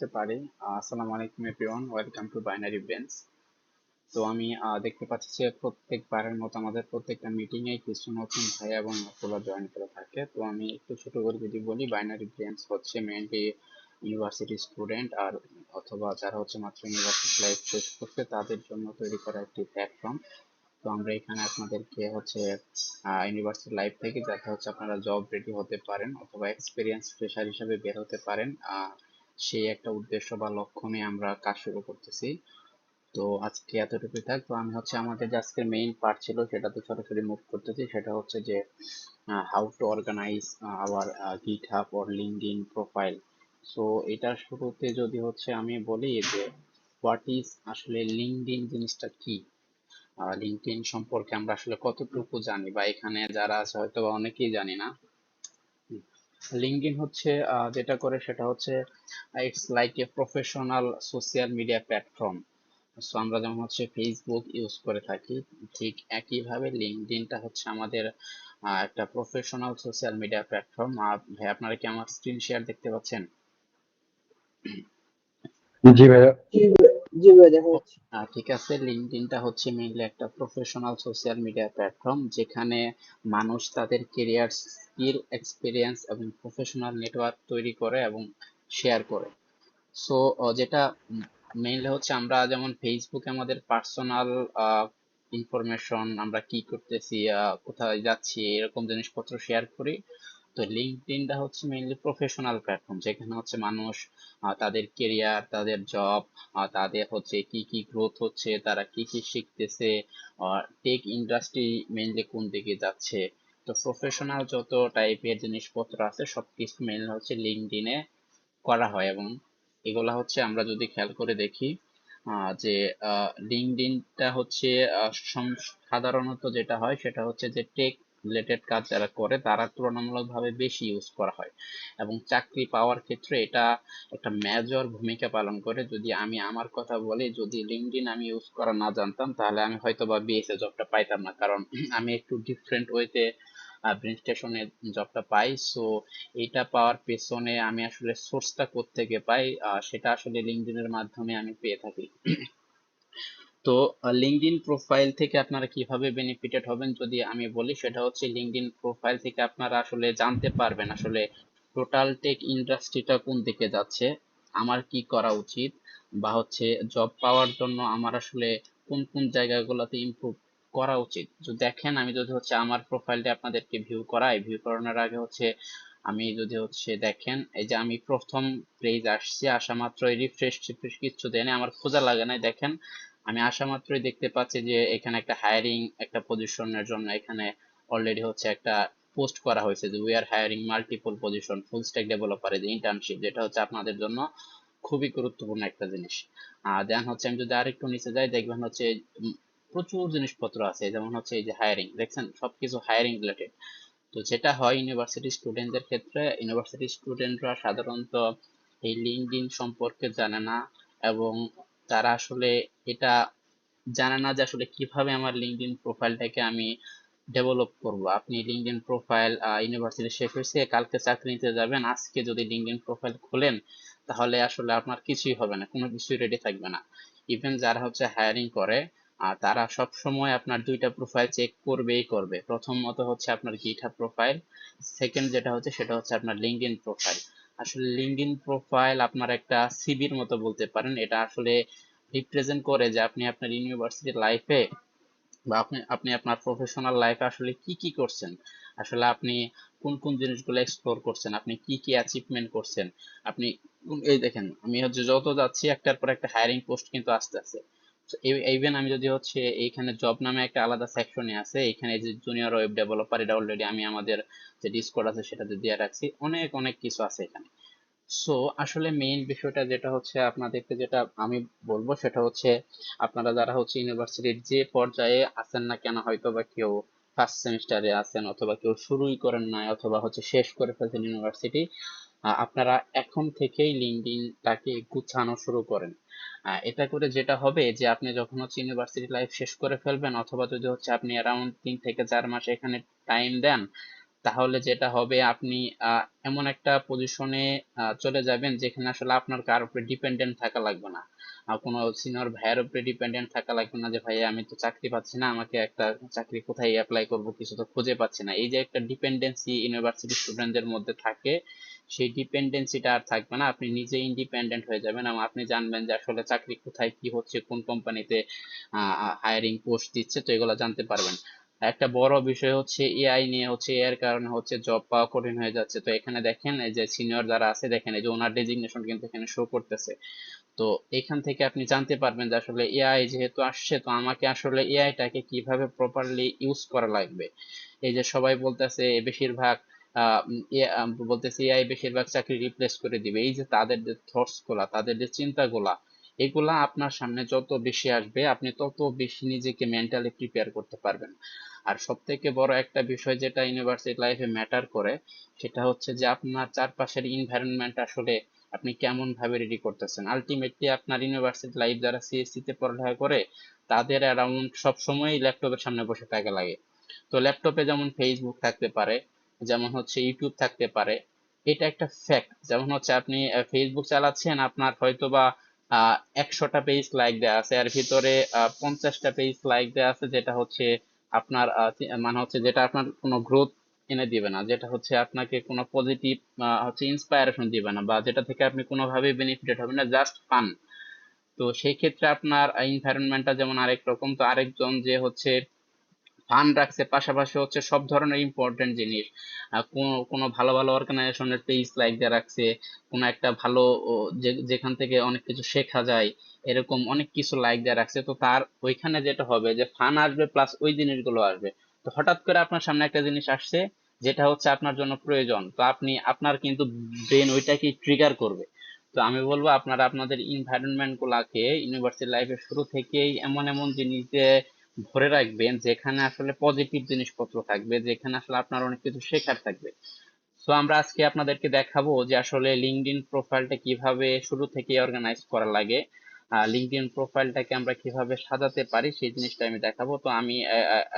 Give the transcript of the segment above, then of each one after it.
করতে পারি। আসসালামু আলাইকুম everyone, welcome to binary brains. তো আমি দেখতে পাচ্ছি যে প্রত্যেকবারের মতো আমাদের প্রত্যেকটা মিটিং এ কিছু নতুন ভাই এবং আপুরা জয়েন করে থাকে। তো আমি একটু ছোট করে যদি বলি, বাইনারি ব্রেনস হচ্ছে মেইনলি ইউনিভার্সিটি স্টুডেন্ট আর অথবা যারা হচ্ছে মাত্র ইউনিভার্সিটি লাইফ শেষ করছে তাদের জন্য তৈরি করা একটি প্ল্যাটফর্ম। তো আমরা এখানে আপনাদেরকে হচ্ছে ইউনিভার্সিটি লাইফ থেকে যাতে হচ্ছে আপনারা জব রেডি হতে পারেন অথবা এক্সপিরিয়েন্স ফ্রেশার হিসেবে বের হতে পারেন, সেই একটা উদ্দেশ্য বা লক্ষ্য নিয়ে আমরা কাজ শুরু করতেছি। তো আজকে এতটুকুই থাক। তো আমি হচ্ছে আমাদের যে আজকের মেইন পার্ট ছিল সেটাতে সরাসরি মুভ করতেছি। সেটা হচ্ছে যে how to organize our GitHub or LinkedIn profile. So এটার শুরুতে যদি হচ্ছে আমি বলি যে হোয়াট ইজ আসলে লিঙ্কডইন জিনিসটা কি, লিঙ্কডইন সম্পর্কে আমরা আসলে কতটুকু জানি, বা এখানে যারা আছে হয়তো বা অনেকেই জানি না। লিঙ্কডইন হচ্ছে যেটা করে সেটা হচ্ছে it's like a professional social media platform. So আমরা যেমন হচ্ছে ফেসবুক ইউজ করে থাকি, ঠিক একইভাবে লিঙ্কডইনটা হচ্ছে আমাদের একটা প্রফেশনাল সোশ্যাল মিডিয়া প্ল্যাটফর্ম। ভাই আপনারা কি আমার স্ক্রিন শেয়ার দেখতে পাচ্ছেন? জি ভাইয়া। জি ভাই, দেখা যাচ্ছে। ঠিক আছে, লিঙ্কডইনটা হচ্ছে মেইনলি একটা প্রফেশনাল সোশ্যাল মিডিয়া প্ল্যাটফর্ম যেখানে মানুষ তাদের কেরিয়ার, স্কিল, এক্সপিরিয়েন্স এবং প্রফেশনাল নেটওয়ার্ক তৈরি করে এবং শেয়ার করে। সো যেটা মেইনলি হচ্ছে আমরা যেমন ফেসবুকে আমাদের পার্সোনাল ইনফরমেশন, আমরা কি করতেছি, কোথায় যাচ্ছি, এরকম জিনিসপত্র শেয়ার করি। তো লিঙ্কডইনটা হচ্ছে মেইনলি প্রফেশনাল প্ল্যাটফর্ম যেখানে হচ্ছে মানুষ তাদের কেরিয়ার, তাদের জব, তাদের হচ্ছে কি কি গ্রোথ হচ্ছে, তারা কি কি শিখতেছে, টেক ইন্ডাস্ট্রি মেইনলি কোন দিকে যাচ্ছে। তো প্রফেশনাল যত টাইপের জিনিসপত্র আছে সবকিছু মেইনলি হচ্ছে লিঙ্কডইনে করা হয়। এবং এগুলা হচ্ছে আমরা যদি খেয়াল করে দেখি যে লিঙ্কডইনটা হচ্ছে সাধারণত যেটা হয় সেটা হচ্ছে যে টেক রিলেটেড কাজ যারা করে তারা তুলনামূলকভাবে বেশি ইউজ করা হয়, এবং চাকরি পাওয়ার ক্ষেত্রে এটা একটা মেজর ভূমিকা পালন করে। যদি আমি আমার কথা বলি, যদি লিঙ্কডইন আমি ইউজ করা না জানতাম তাহলে আমি হয়তো বা বিএসএ জবটা পাইতাম না, কারণ আমি একটু ডিফারেন্ট ওয়েতে ব্রেন স্টেশনে জবটা পাই। সো এইটা পাওয়ার পেছনে আমি আসলে সোর্সটা কোত্থেকে পাই, সেটা আসলে লিঙ্কডইনের মাধ্যমে আমি পেয়ে থাকি। তো লিঙ্কডইন প্রোফাইল থেকে আপনারা কিভাবে বেনিফিটেড হবেন যদি আমি বলি, সেটা হচ্ছে লিঙ্কডইন প্রোফাইল থেকে আপনারা আসলে জানতে পারবেন আসলে টোটাল টেক ইন্ডাস্ট্রিটা কোন দিকে যাচ্ছে, আমার কি করা উচিত, বা হচ্ছে জব পাওয়ার জন্য আমার আসলে কোন কোন জায়গাগুলোতে ইমপ্রুভ করা উচিত। যদি দেখেন, আমি যদি হচ্ছে আমার প্রোফাইলটা আপনাদেরকে ভিউ করাই, ভিউ করানোর আগে হচ্ছে আমি যদি হচ্ছে দেখেন, এই যে আমি প্রথম পেজ আসছি, আসা মাত্রই রিফ্রেশ টিফ্রেশ কিচ্ছু দেয় না, আমার খোঁজা লাগে না। দেখেন আমি আসা মাত্রই দেখতে পাচ্ছি যে এখানে একটা হায়ারিং, একটা পজিশনের জন্য এখানে অলরেডি হচ্ছে একটা পোস্ট করা হয়েছে যে we are hiring multiple position full stack developer, যে ইন্টার্নশিপ, যেটা হচ্ছে আপনাদের জন্য খুবই গুরুত্বপূর্ণ একটা জিনিস। দেন হচ্ছে আমি যদি আরেকটু নিচে যাই, দেখবেন হচ্ছে প্রচুর জিনিসপত্র আছে, যেমন হচ্ছে এই যে হায়ারিং, দেখছেন সবকিছু হায়ারিং রিলেটেড। তো যেটা হয় ইউনিভার্সিটি স্টুডেন্টদের ক্ষেত্রে, ইউনিভার্সিটি স্টুডেন্টরা সাধারণত এই লিঙ্কডইন সম্পর্কে জানে না, এবং তারা আসলে এটা জানে না যে আসলে কিভাবে আমার লিঙ্কডইন প্রোফাইলটাকে আমি ডেভেলপ করব। আপনি লিঙ্কডইন প্রোফাইল, ইউনিভার্সিটি শেষ হয়েছে, কালকে চাকরি নিতে যাবেন, আজকে যদি লিঙ্কডইন প্রোফাইল খোলেন তাহলে আসলে আপনার কিছুই হবে না, কোনো কিছুই রেডি থাকবে না। ইভেন যারা হচ্ছে হায়ারিং করে তারা সব সময় আপনার দুইটা প্রোফাইল চেক করবেই করবে। প্রথমত হচ্ছে আপনার গিটহাব প্রোফাইল, সেকেন্ড যেটা হচ্ছে সেটা হচ্ছে আপনার লিঙ্কডইন প্রোফাইল। আসলে লিঙ্কডইন প্রোফাইল আপনার একটা সিভির মতো বলতে পারেন। এটা আসলে রিপ্রেজেন্ট করে যে আপনি আপনার ইউনিভার্সিটি লাইফে বা আপনি আপনি আপনার প্রফেশনাল লাইফে আসলে কি কি করছেন, আসলে আপনি কোন কোন জিনিসগুলো এক্সপ্লোর করছেন, আপনি কি কি অ্যাচিভমেন্ট করছেন, আপনি এই দেখেন আমি হচ্ছে যত যাচ্ছি একটার পর একটা হায়ারিং পোস্ট কিন্তু আসতে আছে। ইভেন আমি যদি হচ্ছে এইখানে জব নামে একটা আলাদা সেকশনে আছে, এখানে যে জুনিয়র ওয়েব ডেভেলপার, এটা অলরেডি আমি আমাদের যে ডিসকর্ড আছে সেটাতে দিয়ে রাখছি, অনেক অনেক কিছু আছে এখানে। সো আসলে মেইন বিষয়টা যেটা হচ্ছে আপনাদেরকে যেটা আমি বলবো সেটা হচ্ছে আপনারা যারা হচ্ছে ইউনিভার্সিটির যে পর্যায়ে আছেন না কেন, হয়তো বা কেউ ফার্স্ট সেমিস্টারে আছেন, অথবা কেউ শুরুই করেন নাই, অথবা হচ্ছে শেষ করে ফেলছেন ইউনিভার্সিটি, আপনারা এখন থেকেই লিঙ্কডইনটাকে গুছানো শুরু করেন। এটা করে যেটা হবে যে আপনি যখন হচ্ছে ইউনিভার্সিটি লাইফ শেষ করে ফেলবেন, অথবা যদি হচ্ছে আপনি অ্যারাউন্ড 3 থেকে 4 মাস এখানে টাইম দেন, তাহলে যেটা হবে আপনি এমন একটা পজিশনে চলে যাবেন যেখানে আসলে আপনার কার উপরে ডিপেন্ডেন্ট থাকা লাগবে না, কোনো সিনিয়র ভাইয়ের উপরে ডিপেন্ডেন্ট থাকা লাগবে না যে ভাই আমি তো চাকরি পাচ্ছি না, আমাকে একটা চাকরি কোথায় অ্যাপ্লাই করব, কিছু তো খুঁজে পাচ্ছি না। এই যে একটা ডিপেন্ডেন্সি ইউনিভার্সিটি স্টুডেন্টদের মধ্যে থাকে, সেই ডিপেন্ডেন্সিটা আর থাকবে না। আপনি নিজে ইন্ডিপেন্ডেন্ট হয়ে যাবেন এবং আপনি জানবেন যে আসলে চাকরি কোথায় কি হচ্ছে, কোন কোম্পানিতে হায়ারিং পোস্ট দিচ্ছে, তো এগুলো জানতে পারবেন। একটা বড় বিষয় হচ্ছে এআই নিয়ে, হচ্ছে এর কারণে হচ্ছে জব পাওয়া কঠিন হয়ে যাচ্ছে। তো এখানে দেখেন এই যে সিনিয়র যারা আছে, দেখেন এই যে ওনার ডেজিগনেশন কিন্তু এখানে শো করতেছে। তো এখান থেকে আপনি জানতে পারবেন যে আসলে এআই যেহেতু আসছে, তো আমাকে আসলে এআইটাকে কিভাবে প্রপারলি ইউজ করা লাগবে। এই যে সবাই বলতেছে বেশিরভাগ বলতেছে এআই বেশিরভাগ চাকরি রিপ্লেস করে দিবে, এই যে তাদের যে থটস গুলা, তাদের যে চিন্তাগুলা, এগুলা আপনার সামনে যত বেশি আসবে আপনি তত বেশি নিজেকে মেন্টালি প্রিপেয়ার করতে পারবেন। আর সব থেকে বড় একটা বিষয় যেটা ইউনিভার্সিটি লাইফে ম্যাটার করে, সেটা হচ্ছে যে আপনার চারপাশের এনভায়রনমেন্ট আসলে আপনি কেমন ভাবে রেডি করতেছেন। আলটিমেটলি আপনার ইউনিভার্সিটি লাইফ যারা সিএসসি তে পড়ালেখা করে, তাদের অ্যারাউন্ড সব সময় ল্যাপটপের সামনে বসে থাকা লাগে। তো ল্যাপটপে যেমন ফেসবুক থাকতে পারে, যেমন হচ্ছে ইউটিউব থাকতে পারে, এটা একটা ফ্যাক্ট। যেমন হচ্ছে আপনি ফেসবুক চালাচ্ছেন, আপনার হয়তোবা 100টা পেজ লাইক দেওয়া আছে, এর ভিতরে 50টা পেজ লাইক দেওয়া আছে, যেটা হচ্ছে আপনার মানে হচ্ছে যেটা আপনার কোনো গ্রোথ এনে দিবে না, যেটা হচ্ছে আপনাকে কোনো পজিটিভ হচ্ছে ইন্সপায়ারেশন দিবে না, বা যেটা থেকে আপনি কোনোভাবে বেনিফিটেড হবেন না, জাস্ট ফান। তো সেই ক্ষেত্রে আপনার এনভায়রনমেন্টটা যেমন আরেক রকম, তো আরেকজন যে হচ্ছে ফান্ড রাখছে, পাশাপাশি হচ্ছে সব ধরনের ইম্পর্টেন্ট জিনিস, কোনো ভালো ভালো অর্গানাইজেশনের পেজ লাইক দিয়ে রাখছে, কোনো একটা ভালো যেখান থেকে অনেক কিছু শেখা যায়, এরকম অনেক কিছু লাইক দিয়ে রাখছে। তো তার ওইখানে যেটা হবে যে ফান আসবে প্লাস ওই জিনিসগুলো আসবে। তো হঠাৎ করে আপনার সামনে একটা জিনিস আসছে যেটা হচ্ছে আপনার জন্য প্রয়োজন, তো আপনি আপনার কিন্তু ব্রেন ওইটাকে ট্রিগার করবে। তো আমি বলবো আপনারা আপনাদের ইনভায়রনমেন্ট গুলাকে ইউনিভার্সিটি লাইফের শুরু থেকেই এমন এমন জিনিস দিয়ে ভরে রাখবেন যেখানে আসলে পজিটিভ জিনিসপত্র থাকবে, যেখানে আসলে আপনার অনেক কিছু শেখার থাকবে। সো আমরা আজকে আপনাদেরকে দেখাবো যে আসলে লিঙ্কডইন প্রোফাইলটা কিভাবে শুরু থেকে অর্গানাইজ করা লাগে, লিঙ্কডইন প্রোফাইলটাকে আমরা কিভাবে সাজাতে পারি সেই জিনিসটা আমি দেখাবো। তো আমি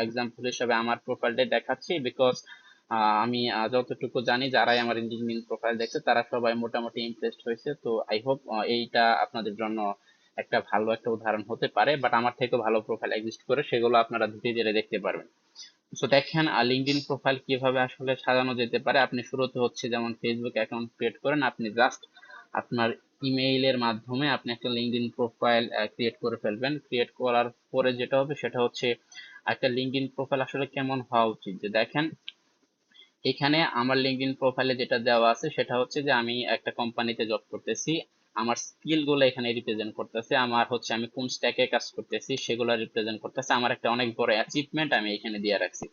এক্সাম্পল হিসেবে আমার প্রোফাইলটাই দেখাচ্ছি, বিকজ আমি যতটুকু জানি যারাই আমার লিঙ্কডইন প্রোফাইল দেখছে তারা সবাই মোটামুটি ইমপ্রেসড হয়েছে। তো আই হোপ এইটা আপনাদের জন্য একটা ভালো একটা উদাহরণ হতে পারে, বাট আমার থেকেও ভালো প্রোফাইল এক্সিস্ট করে, সেগুলো আপনারা ধীরে ধীরে দেখতে পারবেন। সো দেখেন লিঙ্কডইন প্রোফাইল কিভাবে আসলে সাজানো যেতে পারে। আপনি শুরুতে হচ্ছে যেমন ফেসবুক অ্যাকাউন্ট ক্রিয়েট করেন, আপনি জাস্ট আপনার ইমেইলের মাধ্যমে আপনি একটা লিঙ্কডইন প্রোফাইল ক্রিয়েট করে ফেলবেন। ক্রিয়েট করার পরে যেটা হবে সেটা হচ্ছে একটা লিঙ্কডইন প্রোফাইল আসলে কেমন হওয়া উচিত, যে দেখেন এখানে আমার লিঙ্কডইন প্রোফাইলে যেটা দেওয়া আছে সেটা হচ্ছে যে আমি একটা কোম্পানিতে জব করতেছি, আমার স্কিল গুলো এখানে রিপ্রেজেন্ট করতেছে, আমার হচ্ছে আমি কোন স্ট্যাকে কাজ করতেছি সেগুলো রিপ্রেজেন্ট করতেছে, আমার একটা অনেক বড় অ্যাচিভমেন্ট আমি এখানে দিয়ে রাখছি।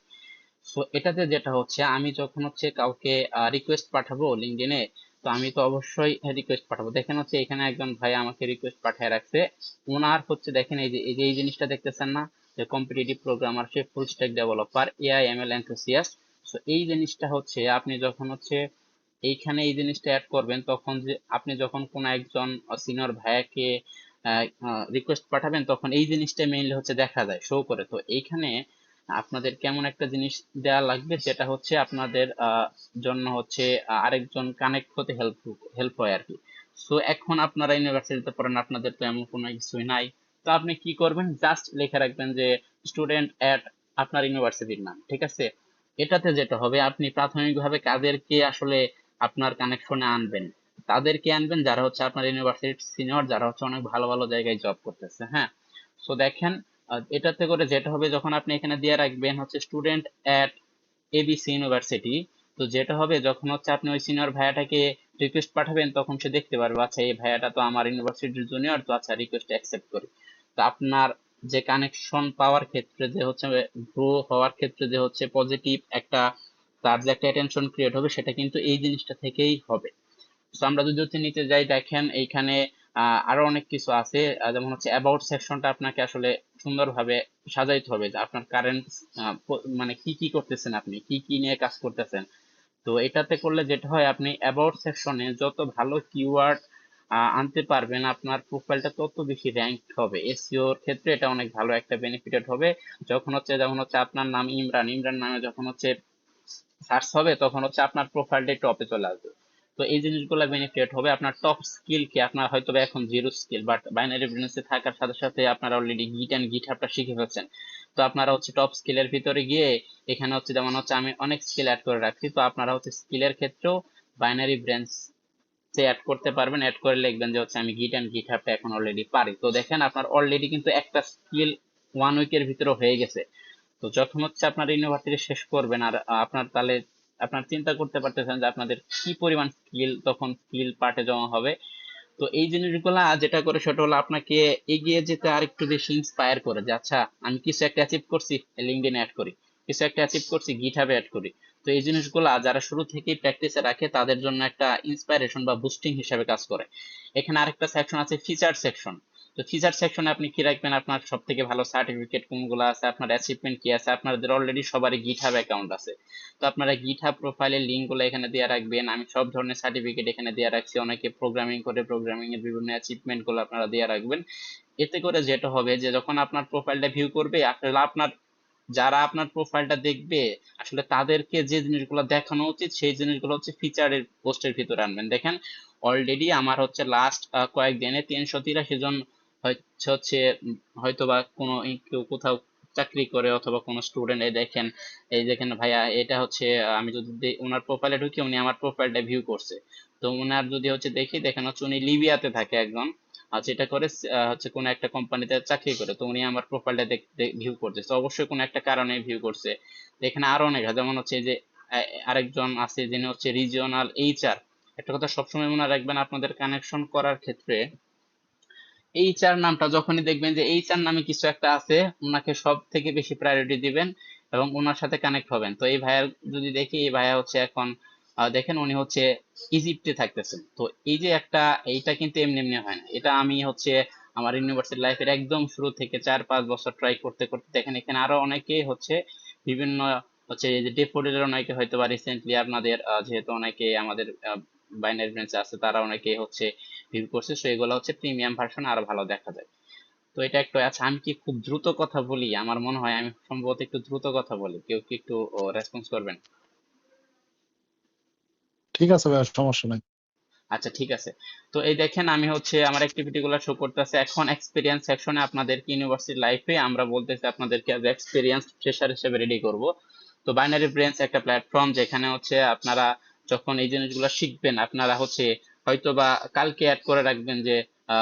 সো এটাতে যেটা হচ্ছে আমি যখন হচ্ছে কাউকে রিকোয়েস্ট পাঠাবো লিঙ্কডইনে, তো আমি তো অবশ্যই রিকোয়েস্ট পাঠাবো। দেখেন হচ্ছে এখানে একজন ভাই আমাকে রিকোয়েস্ট পাঠিয়ে রাখছে, ওনার হচ্ছে দেখেন এই যে এই জিনিসটা দেখতেছেন না, যে কম্পিটিটিভ প্রোগ্রামার, সে full stack developer, AI ML enthusiast. So এই জিনিসটা হচ্ছে আপনি যখন হচ্ছে এইখানে এই জিনিসটা অ্যাড করবেন, তখন যে আপনি যখন কোনো একজন সিনিয়র ভাইয়াকে রিকোয়েস্ট পাঠাবেন, তখন এই জিনিসটা মেইনলি হচ্ছে দেখা যায়, শো করে। তো এইখানে আপনাদের কেমন একটা জিনিস দেওয়া লাগবে যেটা হচ্ছে আপনাদের জন্য হচ্ছে আরেকজন কানেক্ট হতে হেল্প হেল্প হয় আর কি। সো এখন আপনারা ইউনিভার্সিটিতে পড়েন, আপনাদের তো এমন কোনো কিছুই নাই। তো আপনি কি করবেন, জাস্ট লিখে রাখবেন যে স্টুডেন্ট এট আপনার ইউনিভার্সিটির নাম, ঠিক আছে। এটাতে যেটা হবে আপনি প্রাথমিকভাবে কাদেরকে আসলে আপনার কানেকশনে আনবেন, তাদেরকে আনবেন যারা হচ্ছে আপনার ইউনিভার্সিটির সিনিয়র, যারা হচ্ছে অনেক ভালো ভালো জায়গায় জব করতেছে, হ্যাঁ। সো দেখেন এটাতে করে যেটা হবে, যখন আপনি এখানে দিয়ে রাখবেন হচ্ছে স্টুডেন্ট এট এবিসি ইউনিভার্সিটি, তো যেটা হবে যখন হচ্ছে আপনি ওই সিনিয়র ভাইয়াটাকে রিকোয়েস্ট পাঠাবেন, তখন সে দেখতে পারবে আচ্ছা এই ভাইয়াটা তো আমার ইউনিভার্সিটির জুনিয়র, তো আচ্ছা রিকোয়েস্ট অ্যাকসেপ্ট করি। তো আপনার যে কানেকশন পাওয়ার ক্ষেত্রে যে হচ্ছে গ্রো হওয়ার ক্ষেত্রে যে হচ্ছে পজিটিভ একটা, তার যে একটা অ্যাটেনশন ক্রিয়েট হবে, সেটা কিন্তু এই জিনিসটা থেকেই হবে। তো আমরা যদি হচ্ছে নিচে যাই, দেখেন এইখানে আরো অনেক কিছু আছে, যেমন হচ্ছে অ্যাবাউট সেকশনটা আপনাকে আসলে সুন্দরভাবে সাজাইতে হবে, যে আপনার কারেন্ট মানে কি কি করতেছেন, আপনি কি কি নিয়ে কাজ করতেছেন। তো এটাতে করলে যেটা হয়, আপনি অ্যাবাউট সেকশনে যত ভালো কিওয়ার্ড আনতে পারবেন, আপনার প্রোফাইলটা তত বেশি র্যাঙ্ক হবে। এসইওর ক্ষেত্রে এটা অনেক ভালো একটা বেনিফিটেড হবে। যখন হচ্ছে আপনার নাম ইমরান, ইমরান নামে যখন হচ্ছে সার্চ হবে তখন হচ্ছে আপনার প্রোফাইলটা টপে চলে আসবে। তো এই জিনিসগুলো বেনিফিট হবে। আপনার টপ স্কিল কি, আপনার হয়তো বা এখন জিরো স্কিল, বাট বাইনারি ব্রেঞ্চে থাকার সাথে সাথে আপনারা অলরেডি গিট অ্যান্ড গিটহাবটা শিখে ফেলছেন। তো আপনারা হচ্ছে টপ স্কিলের ভিতরে গিয়ে এখানে হচ্ছে যেমন হচ্ছে আমি অনেক স্কিল অ্যাড করে রাখছি, তো আপনারা হচ্ছে স্কিলের ক্ষেত্রেও বাইনারি ব্রেঞ্চ অ্যাড করতে পারবেন। অ্যাড করে লিখবেন যে হচ্ছে আমি গিট অ্যান্ড গিটহাবটা এখন অলরেডি পারি। তো দেখেন আপনার অলরেডি কিন্তু একটা স্কিল 1 উইকের ভিতরে হয়ে গেছে। তো যখন হচ্ছে আপনার ইউনিভার্সিটি শেষ করবেন আর আপনার তাহলে আপনার চিন্তা করতে পারতেছেন যে আপনাদের কি পরিমাণ স্কিল তখন স্কিল পার্টে জমা হবে। তো এই জিনিসগুলা যেটা করে সেটা হলো আপনাকে এগিয়ে যেতে আর একটু বেশি ইন্সপায়ার করে যে আচ্ছা আমি কিছু একটা অ্যাচিভ করছি, লিঙ্কডইনে অ্যাড করি, কিছু একটা অ্যাচিভ করছি গিটহাবে অ্যাড করি। তো এই জিনিসগুলা যারা শুরু থেকেই প্র্যাকটিসে রাখে তাদের জন্য একটা ইন্সপাইরেশন বা বুস্টিং হিসেবে কাজ করে। এখানে আরেকটা সেকশন আছে ফিচার সেকশন। তো ফিচার সেকশনে আপনি কি রাখবেন, আপনার সব থেকে ভালো সার্টিফিকেট কোনগুলো আছে, আপনার অ্যাচিভমেন্ট কি আছে, আপনাদের অলরেডি সবারই গিটহাব অ্যাকাউন্ট আছে। তো আপনারা গিটহাব প্রোফাইলের লিঙ্ক গুলো এখানে দিয়ে রাখবেন। আমি সব ধরনের সার্টিফিকেট এখানে দিয়ে রাখছি। অনেকে প্রোগ্রামিং করে, প্রোগ্রামিং এর বিভিন্ন অ্যাচিভমেন্ট গুলো আপনারা দিয়ে রাখবেন। এতে করে যেটা হবে যে যখন আপনার প্রোফাইলটা ভিউ করবে, আসলে আপনার যারা আপনার প্রোফাইলটা দেখবে আসলে তাদেরকে যে জিনিসগুলো দেখানো উচিত সেই জিনিসগুলো হচ্ছে ফিচারের পোস্টের ভিতরে আনবেন। দেখেন অলরেডি আমার হচ্ছে লাস্ট কয়েকদিনে 383 জন হচ্ছে হয়তো বা কোনো কেউ কোথাও চাকরি করে অথবা কোনো স্টুডেন্ট। এই দেখেন, এই দেখেন ভাইয়া, এটা হচ্ছে আমি যদি ওনার প্রোফাইলে ঢুকি উনি আমার প্রোফাইলটা ভিউ করছে। তো ওনার যদি হচ্ছে দেখি, দেখেন হচ্ছে উনি লিবিয়াতে থাকে একজন, আচ্ছা এটা করে হচ্ছে কোন একটা কোম্পানিতে চাকরি করে। তো উনি আমার প্রোফাইলটা ভিউ করছে, তো অবশ্যই কোন একটা কারণে ভিউ করছে। তো এখানে আরো অনেক আছে, যেমন হচ্ছে যে আরেকজন আছে যিনি হচ্ছে রিজিওনাল এইচআর। একটা কথা সবসময় মনে রাখবেন আপনাদের কানেকশন করার ক্ষেত্রে, এইচআর নামটা যখনই দেখবেন যে এইচআর নামে কিছু একটা আছে, ওনাকে সব থেকে বেশি প্রায়োরিটি দিবেন এবং ওনার সাথে কানেক্ট হবেন। তো এই ভাইয়ার যদি দেখি, এই ভাইয়া হচ্ছে এখন দেখেন উনি হচ্ছে ইজিপ্টে থাকতেছেন। তো এই যে একটা, এইটা কিন্তু এমনি এমনি হয় না। এটা আমি হচ্ছে আমার ইউনিভার্সিটি লাইফের একদম শুরু থেকে 4-5 বছর ট্রাই করতে করতে দেখেন এখানে আরো অনেকে হচ্ছে বিভিন্ন হচ্ছে এই যে ডেফোডিলের অনেকে হয়তো বা রিসেন্টলি আপনাদের যেহেতু অনেকে আমাদের বাইনারি ব্রাঞ্চে আছে তারা অনেকে হচ্ছে ভিউ করছে। সো এগুলো হচ্ছে প্রিমিয়াম ভার্সন, আরো ভালো দেখা যায়। তো এটা একটু, আচ্ছা আমি কি খুব দ্রুত কথা বলি? আমার মনে হয় আমি সম্ভবত একটু দ্রুত কথা বলি, কেউ কি একটু রেসপন্স করবেন? ঠিক আছে ভাই, সমস্যা নাই। আচ্ছা ঠিক আছে। তো এই দেখেন আমি হচ্ছে আমার অ্যাক্টিভিটি গুলো শো করতেছে। এখন এক্সপিরিয়েন্স সেকশনে আপনাদেরকে ইউনিভার্সিটি লাইফে আমরা বলতেছি আপনাদেরকে অ্যাজ এক্সপিরিয়েন্স ফ্রেশার হিসেবে রেডি করব। তো বাইনারি ব্রেঞ্চ একটা প্ল্যাটফর্ম যেখানে হচ্ছে আপনারা যখন এই জিনিসগুলো শিখবেন, আপনারা হচ্ছে হয়তো বা কালকে অ্যাড করে রাখবেন যে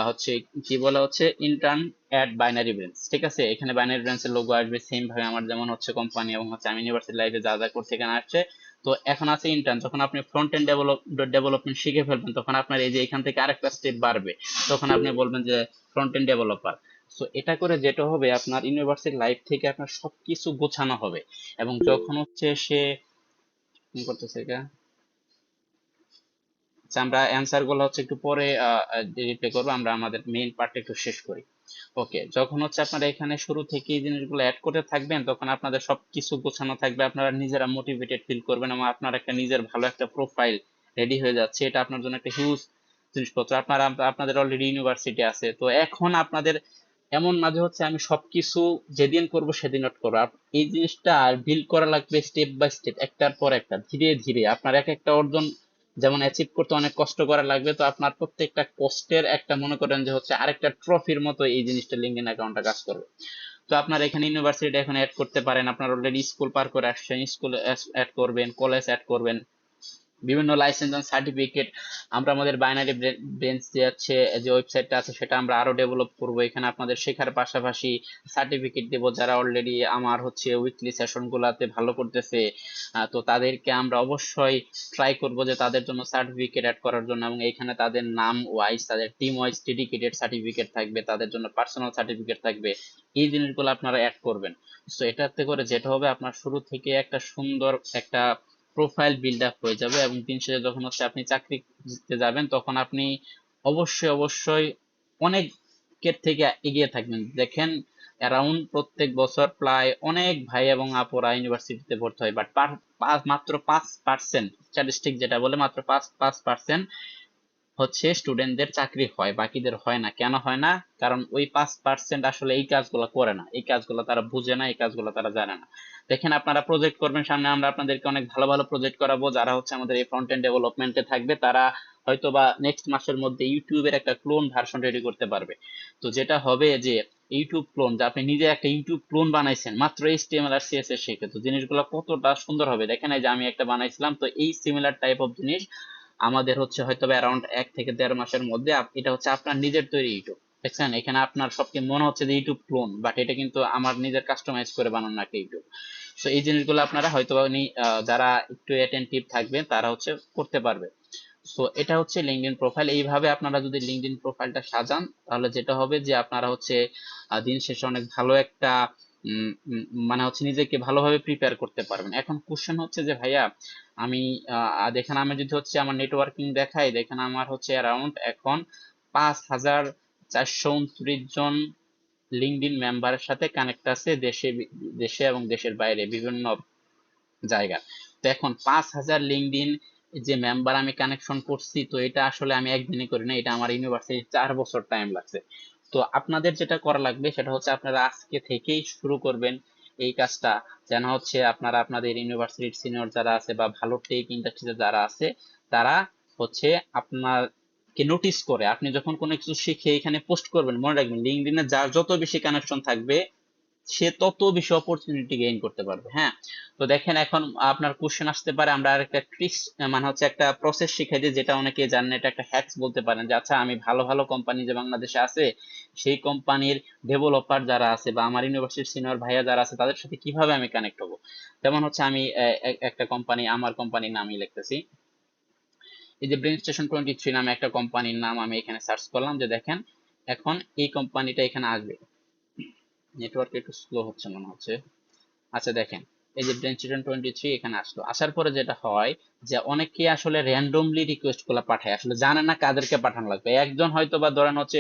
হচ্ছে কি বলে হচ্ছে ইন্টার্ন অ্যাট বাইনারি ব্রেঞ্চ। ঠিক আছে, এখানে বাইনারি ব্রেঞ্চের লোগো আসবে সেম ভাবে আমার যেমন হচ্ছে কোম্পানি এবং হচ্ছে আমি ইউনিভার্সিটি লাইফে যা যা করছি এখানে আসছে। তো এখন আছে ইন্টার্ন। যখন আপনি ফ্রন্ট এন্ড ডেভেলপমেন্ট শিখে ফেলবেন তখন আপনার এই যে এখান থেকে আরেকটা স্টেপ বাড়বে, তখন আপনি বলবেন যে ফ্রন্ট এন্ড ডেভেলপার। সো এটা করে যেটা হবে আপনার ইউনিভার্সিটি লাইফ থেকে আপনার সবকিছু গোছানো হবে। এবং যখন হচ্ছে সে কি করতেছে এটা, আচ্ছা আমরা অ্যান্সার গুলো হচ্ছে একটু পরে রিপ্লে করবো, আমরা আমাদের মেইন পার্টটা একটু শেষ করি। ওকে, যখন হচ্ছে আপনারা এখানে শুরু থেকে এই জিনিসগুলো অ্যাড করতে থাকবেন তখন আপনাদের সবকিছু গোছানো থাকবে, আপনারা নিজেরা মোটিভেটেড ফিল করবেন এবং আপনার একটা নিজের ভালো একটা প্রোফাইল রেডি হয়ে যাচ্ছে। এটা আপনার জন্য একটা হিউজ জিনিসপত্র। আপনারা আপনাদের অলরেডি ইউনিভার্সিটি আছে, তো এখন আপনাদের এমন না যে হচ্ছে আমি সবকিছু যেদিন করব সেদিন নোট করবো। এই জিনিসটা বিল্ড করা লাগবে স্টেপ বাই স্টেপ, একটার পর একটা, ধীরে ধীরে। আপনার এক একটা অর্জন যেমন অ্যাচিভ করতে অনেক কষ্ট করা লাগবে, তো আপনার প্রত্যেকটা কষ্টের একটা মনে করেন যে হচ্ছে আরেকটা ট্রফির মতো এই জিনিসটা লিঙ্কডইন অ্যাকাউন্টটা কাজ করবে। তো আপনার এখানে ইউনিভার্সিটি এখন অ্যাড করতে পারেন, আপনার অলরেডি স্কুল পার করে আসছেন, স্কুল অ্যাড করবেন, কলেজ অ্যাড করবেন, বিভিন্ন লাইসেন্স এন্ড সার্টিফিকেট। আমরা আমাদের বাইনারি ব্রেঞ্চ যে আছে, যে ওয়েবসাইটটা আছে সেটা আমরা আরো ডেভেলপ করব। এখানে আপনাদের শেখার পাশাপাশি সার্টিফিকেট দেব যারা অলরেডি আমার হচ্ছে উইকলি সেশন গুলাতে ভালো করতেছে। তো তাদেরকে আমরা অবশ্যই ট্রাই করব যে তাদের জন্য সার্টিফিকেট অ্যাড করার জন্য, এবং এখানে তাদের নাম ওয়াইজ, তাদের টিম ওয়াইজ ডেডিকেটেড সার্টিফিকেট থাকবে, তাদের জন্য পার্সোনাল সার্টিফিকেট থাকবে। এই জিনিসগুলো আপনারা অ্যাড করবেন। তো এটাতে করে যেটা হবে আপনার শুরু থেকে একটা সুন্দর একটা প্রোফাইল বিল্ড আপ হয়ে যাবে এবং দিন শেষে যখন হচ্ছে আপনি চাকরিতে যাবেন তখন আপনি অবশ্যই অবশ্যই অনেকের থেকে এগিয়ে থাকবেন। দেখেন অ্যারাউন্ড প্রত্যেক বছর প্রায় অনেক ভাই এবং আপুরা ইউনিভার্সিটিতে ভর্তি হয়, বাট মাত্র 5%, স্ট্যাটিস্টিক যেটা বলে মাত্র 5% হচ্ছে স্টুডেন্টদের চাকরি হয়, বাকিদের হয় না। কেন হয় না? কারণ ওই 5% আসলে এই কাজগুলো করে না, এই কাজগুলো তারা বুঝে না, এই কাজগুলো তারা জানে না। দেখেন, আপনারা প্রজেক্ট করবেন সামনে, আমরা আপনাদেরকে অনেক ভালো ভালো প্রজেক্ট করাবো। যারা হচ্ছে আমাদের এই ফ্রন্ট এন্ড ডেভেলপমেন্টে থাকবে তারা হয়তো বা নেক্সট মাসের মধ্যে ইউটিউবের একটা ক্লোন ভার্সন রেডি করতে পারবে। তো যেটা হবে যে ইউটিউব ক্লোন, যে আপনি নিজে একটা ইউটিউব ক্লোন বানাইছেন মাত্র এইচটিএমএল আর সিএসএস শিখে, তো জিনিসগুলো কতটা সুন্দর হবে দেখেন। এই যে আমি একটা বানাইছিলাম, তো এই সিমিলার টাইপ অফ জিনিস আমাদের হচ্ছে হয়তো অ্যারাউন্ড 1 থেকে 1.5 মাসের মধ্যে এটা হচ্ছে আপনার নিজের তৈরি ইউটিউব। দেখছেন, এখানে আপনার সবকে মনে হচ্ছে যে ইউটিউব ক্লোন, বাট এটা কিন্তু আমার নিজের কাস্টমাইজ করে বানানো একটা ইউটিউব। তো এই জিনিসগুলো আপনারা হয়তো যারা একটু অ্যাটেন্টিভ থাকবেন তারা হচ্ছে করতে পারবে। সো এটা হচ্ছে লিঙ্কডইন প্রোফাইল। এইভাবে আপনারা যদি লিঙ্কডইন প্রোফাইলটা সাজান, তাহলে যেটা হবে যে আপনারা হচ্ছে দিন শেষে অনেক ভালো একটা মানে হচ্ছে নিজেকে ভালোভাবে প্রিপেয়ার করতে পারবেন। এখন কোশ্চেন হচ্ছে যে ভাইয়া আমি দেখেন, আমি যদি হচ্ছে আমার নেটওয়ার্কিং দেখাই, দেখেন আমার হচ্ছে অ্যারাউন্ড এখন 5,429 জন লিঙ্কডইন মেম্বারের সাথে কানেক্ট আছে, দেশে দেশে এবং দেশের বাইরে বিভিন্ন জায়গা। তো এখন 5,000 লিঙ্কডইন যে মেম্বার আমি কানেকশন করছি, তো এটা আসলে আমি একদিনে করি না, এটা আমার ইউনিভার্সিটি 4 বছর টাইম লাগছে। তো আপনাদের যেটা করা লাগবে সেটা হচ্ছে আপনারা আজকে থেকেই শুরু করবেন এই কাজটা, যেন হচ্ছে আপনারা আপনাদের ইউনিভার্সিটির সিনিয়র যারা আছে বা ভালো টেক ইন্ডাস্ট্রিতে যারা আছে তারা হচ্ছে আপনাকে নোটিস করে। আপনি যখন কোনো কিছু শিখে এখানে পোস্ট করবেন, মনে রাখবেন লিঙ্কডইনে যার যত বেশি কানেকশন থাকবে সে তত বেশি অপরচুনিটি গেইন করতে পারবে। হ্যাঁ, তো দেখেন এখন আপনার কোশ্চেন আসতে পারে, আমরা আর একটা ট্রিক্স মানে হচ্ছে একটা প্রসেস শিখাই দিই, যেটা অনেকে জানেন, এটা একটা হ্যাকস বলতে পারেন। যে আচ্ছা, আমি ভালো ভালো কোম্পানি যে বাংলাদেশে আছে সেই কোম্পানির ডেভেলপার যারা আছে বা আমার ইউনিভার্সিটির সিনিয়র ভাইয়া যারা আছে তাদের সাথে কিভাবে আমি কানেক্ট হবো। যেমন হচ্ছে আমি একটা কোম্পানি, আমার কোম্পানির নামই লিখতেছি। এই যে ব্রেন স্টেশন 23 নামে একটা কোম্পানির নাম আমি এখানে সার্চ করলাম, যে দেখেন এখন এই কোম্পানিটা এখানে আসবে। নেটওয়ার্ক একটু স্লো হচ্ছে মনে হচ্ছে। আচ্ছা দেখেন, এই যে ব্রেনস্টর্ম 23 এখানে আসলো, আসার পরে যেটা হয় যে অনেকে আসলে র্যান্ডমলি রিকোয়েস্ট গুলা পাঠায়, আসলে জানে না কাদেরকে পাঠানো লাগবে। একজন হয়তো বা ধরেন হচ্ছে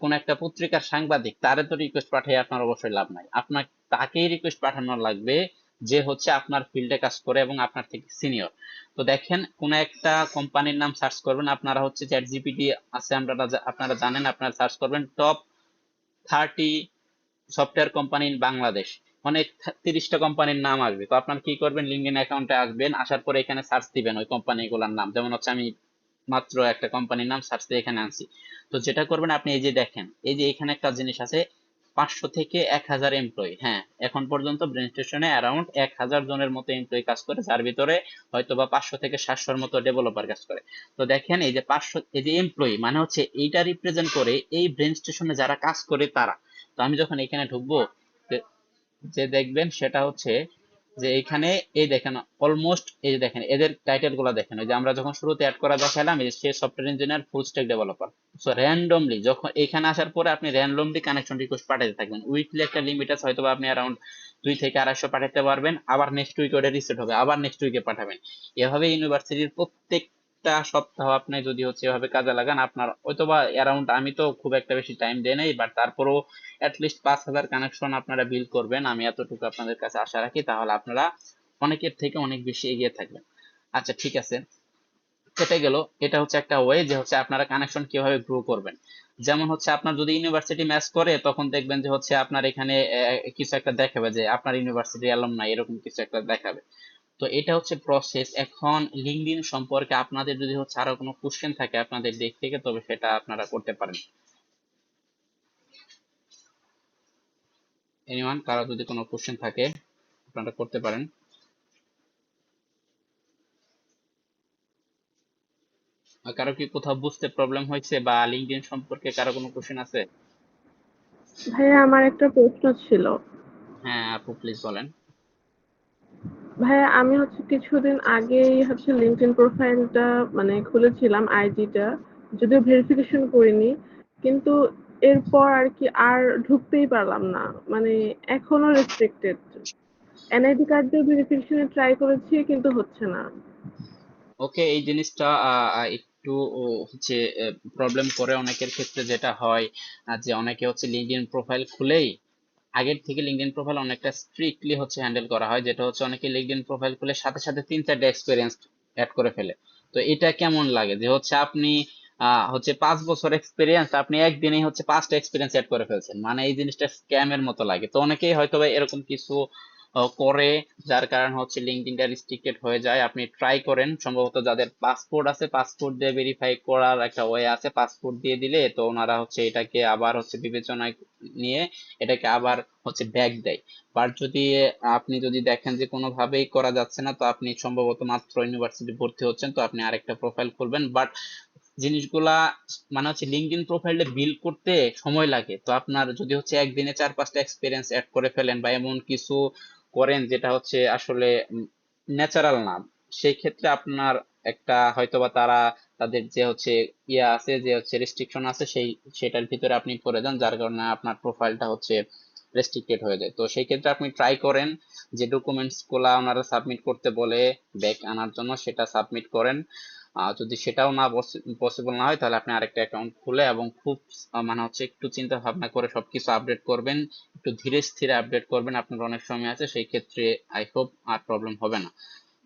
কোন একটা পত্রিকার সাংবাদিক, তারে তো রিকোয়েস্ট পাঠিয়ে আপনার অবশ্যই লাভ নাই। আপনার তাকেই রিকোয়েস্ট পাঠানো লাগবে যে হচ্ছে আপনার ফিল্ডে কাজ করে এবং আপনার থেকে সিনিয়র। তো দেখেন, কোন একটা কোম্পানির নাম সার্চ করবেন, আপনারা হচ্ছে চ্যাট জিপিটি আছে, আপনারা জানেন, আপনারা সার্চ করবেন top 30 software company in Bangladesh, অনেক 30টা কোম্পানির নাম আসবে। তো আপনার কি করবেন, লিঙ্কডইন অ্যাকাউন্টে আসবেন, আসার পরে এখানে সার্চ দিবেন ওই কোম্পানিগুলোর নাম। যেমন হচ্ছে আমি মাত্র একটা কোম্পানির নাম সার্চ দিয়ে এখানে আনছি। তো যেটা করবেন আপনি, এই যে দেখেন, এই যে এখানে একটা জিনিস আছে 500 থেকে 1,000 এমপ্লয়ি। হ্যাঁ, এখন পর্যন্ত ব্রেন স্টেশনে অ্যারাউন্ড 1,000 জনের মতো এমপ্লয়ি কাজ করে, যার ভিতরে হয়তো বা 500 থেকে 700-র মতো ডেভেলপার কাজ করে। তো দেখেন, এই যে 500, এই যে এমপ্লয়ি মানে হচ্ছে এইটা রিপ্রেজেন্ট করে এই ব্রেন স্টেশনে যারা কাজ করে তারা। তো আমি যখন এখানে ঢুকবো, যে দেখবেন সেটা হচ্ছে যে এখানে এই দেখেন অলমোস্ট, এই যে দেখেন এদের টাইটেল গুলা দেখেন, ওই যে আমরা যখন শুরুতে অ্যাড করা দেখালাম, এই যে সে software engineer full stack developer. So randomly যখন এখানে আসার পরে আপনি র্যান্ডমলি কানেকশন রিকোয়েস্ট পাঠাতে থাকবেন। উইকলি একটা লিমিট আছে, হয়তো আপনি অ্যারাউন্ড 2 থেকে 250 পাঠাতে পারবেন, আবার নেক্সট উইকে ওটা রিসেট হবে, আবার নেক্সট উইকে পাঠাবেন। এভাবে ইউনিভার্সিটির প্রত্যেকটা সপ্তাহ আপনি যদি হচ্ছে এভাবে কাজে লাগান, আপনার হয়তো বা অ্যারাউন্ড, আমি তো খুব একটা বেশি টাইম দেই নাই, বাট তারপরেও অ্যাটলিস্ট 5,000 কানেকশন আপনারা বিল করবেন, আমি এতটুকু আপনাদের কাছে আশা রাখি, তাহলে আপনারা অনেকের থেকে অনেক বেশি এগিয়ে থাকবেন। আচ্ছা ঠিক আছে, কেটে গেল। এটা হচ্ছে একটা ওয়ে যে হচ্ছে আপনারা কানেকশন কিভাবে গ্রো করবেন। যেমন হচ্ছে আপনার যদি ইউনিভার্সিটি ম্যাচ করে, তখন দেখবেন যে হচ্ছে আপনার এখানে কিছু একটা দেখাবে যে আপনার ইউনিভার্সিটি অ্যালুমনাই, এরকম কিছু একটা দেখাবে। তো এটা হচ্ছে প্রসেস। এখন লিঙ্কডইন সম্পর্কে আপনাদের যদি হচ্ছে আরো কোনো কোশ্চেন থাকে আপনাদের দিক থেকে, তবে সেটা আপনারা করতে পারেন। এনিওয়ান, কারো যদি কোনো কোশ্চেন থাকে আপনারা করতে পারেন। আর কারো কি কোথাও বুঝতে প্রবলেম হয়েছে, বা লিঙ্কডইন সম্পর্কে কারো কোনো কোশ্চেন আছে? ভাইয়া আমার একটা প্রশ্ন ছিল। হ্যাঁ আপু, প্লিজ বলেন। ভাইয়া আমি হচ্ছে কিছুদিন আগেই হচ্ছে লিঙ্কডইন প্রোফাইলটা মানে খুলেছিলাম, আইডিটা যদিও ভেরিফিকেশন করিনি, কিন্তু এরপর আর কি আর ঢুকতেই পারলাম না, মানে এখনো রেস্ট্রিক্টেড। এনআইডি কার্ড দিয়ে ভেরিফিকেশনে ট্রাই করেছি কিন্তু হচ্ছে না। ওকে, এই জিনিসটা একটু হচ্ছে প্রবলেম করে অনেকের ক্ষেত্রে। যেটা হয় যে অনেকে হচ্ছে লিঙ্কডইন প্রোফাইল খুলেই আগের থেকে লিঙ্কডইন প্রোফাইল অনেকটা স্ট্রিক্টলি হচ্ছে হ্যান্ডেল করা হয়, যেটা হচ্ছে অনেকে লিঙ্কডইন প্রোফাইল খুলে সাথে সাথে 3-4টা এক্সপিরিয়েন্স অ্যাড করে ফেলে। তো এটা কেমন লাগে যে হচ্ছে আপনি হচ্ছে 5 বছর এক্সপিরিয়েন্স, আপনি একদিনেই হচ্ছে 5টা এক্সপিরিয়েন্স অ্যাড করে ফেলছেন, মানে এই জিনিসটা স্ক্যামের মতো লাগে। তো অনেকেই হয়তো বা এরকম কিছু করে, যার কারণে হচ্ছে লিঙ্কডইনটা রিস্ট্রিক্টেড হয়ে যায়। আপনি ট্রাই করেন, সম্ভবত যাদের পাসপোর্ট আছে পাসপোর্ট দিয়ে ভেরিফাই করার একটা ওয়ে আছে, পাসপোর্ট দিয়ে দিলে তো ওনারা হচ্ছে এটাকে আবার হচ্ছে বিবেচনায় নিয়ে এটাকে আবার হচ্ছে ব্যাক দেয়। বাট যদি আপনি যদি দেখেন যে কোনোভাবেই করা যাচ্ছে না, তো আপনি সম্ভবত মাত্র ইউনিভার্সিটি ভর্তি হচ্ছেন, তো আপনি আরেকটা প্রোফাইল খুলবেন। বাট জিনিসগুলা মানে হচ্ছে লিঙ্কডইন প্রোফাইলটা বিল্ড করতে সময় লাগে। তো আপনার যদি হচ্ছে একদিনে 4-5টা এক্সপিরিয়েন্স অ্যাড করে ফেলেন বা এমন কিছু করেন যেটা হচ্ছে আসলে ন্যাচারাল না, সেই ক্ষেত্রে আপনার একটা হয়তোবা তারা তাদের যে হচ্ছে ইয়ে আছে, যে হচ্ছে রেস্ট্রিকশন আছে, সেটার ভিতরে আপনি পড়ে যান, যার কারণে আপনার প্রোফাইলটা হচ্ছে রেস্ট্রিক্টেড হয়ে যায়। তো সেই ক্ষেত্রে আপনি ট্রাই করেন যে ডকুমেন্টস গুলা ওনারা সাবমিট করতে বলে ব্যাক আনার জন্য সেটা সাবমিট করেন। যদি সেটাও না পসিবল না হয়, তাহলে আপনি আরেকটা অ্যাকাউন্ট খুলে এবং খুব মানে হচ্ছে একটু চিন্তা ভাবনা করে সবকিছু আপডেট করবেন, একটু ধীরে স্থিরে আপডেট করবেন, আপনার অনেক সময় আছে, সেই ক্ষেত্রে আই হোপ আর প্রবলেম হবে না।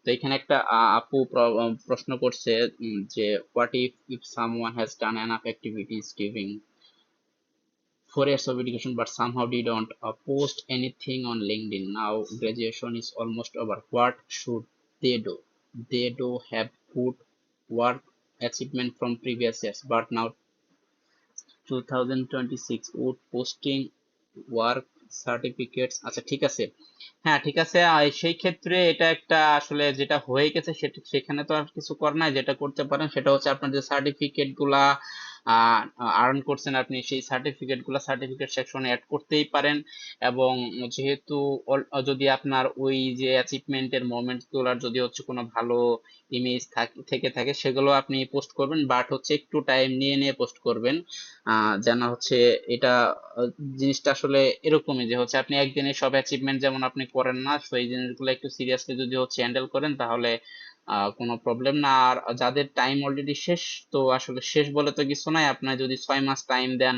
তো এখানে একটা আপু প্রশ্ন করছে যে what if someone has done enough activities giving 4 years of education but somehow didn't post anything on LinkedIn. Now graduation is almost over. What should they do? They do have good work achievement from previous years, but now 2026 would posting work certificates. আচ্ছা ঠিক আছে, হ্যাঁ ঠিক আছে। সেই ক্ষেত্রে এটা একটা আসলে যেটা হয়ে গেছে সেখানে তো আর কিছু করার নাই। যেটা করতে পারেন সেটা হচ্ছে আপনার যে সার্টিফিকেট গুলা আর্ন করছেন, আপনি সেই সার্টিফিকেট গুলা সার্টিফিকেট সেকশনে অ্যাড করতেই পারেন। এবং যেহেতু যদি আপনার ওই যে অ্যাচিভমেন্টের মোমেন্ট গুলার যদি হচ্ছে কোনো ভালো ইমেজ থেকে থাকে, সেগুলো আপনি পোস্ট করবেন, বাট হচ্ছে একটু টাইম নিয়ে নিয়ে পোস্ট করবেন। যেন হচ্ছে এটা জিনিসটা আসলে এরকমই যে হচ্ছে আপনি একদিনে সব অ্যাচিভমেন্ট যেমন আপনি করেন না, তো এই জিনিসগুলো একটু সিরিয়াসলি যদি হচ্ছে হ্যান্ডেল করেন, তাহলে কোনো প্রবলেম না। আর যাদের টাইম অলরেডি শেষ, তো আসলে শেষ বলে তো কিছু নাই। আপনার যদি 6 মাস টাইম দেন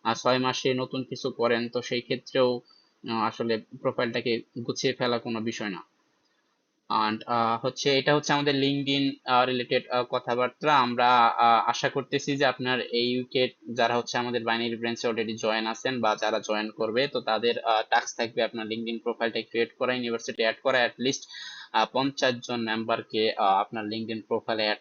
আর 6 মাসে নতুন কিছু করেন, তো সেই ক্ষেত্রেও আসলে প্রোফাইলটাকে গুছিয়ে ফেলা কোনো বিষয় না। and হচ্ছে এটা হচ্ছে আমাদের লিঙ্কডইন রিলেটেড কথাবার্তা। আমরা আশা করতেছি যে আপনার এই উইকে যারা হচ্ছে আমাদের বাইনারি ব্রাঞ্চে অলরেডি জয়েন আছেন বা যারা জয়েন করবে, তো তাদের টাস্ক থাকবে আপনার লিঙ্কডইন প্রোফাইলটা ক্রিয়েট করা, ইউনিভার্সিটি অ্যাড করা, লিস্ট 50 জন মেম্বারকে আপনার লিঙ্কডইন প্রোফাইলে অ্যাড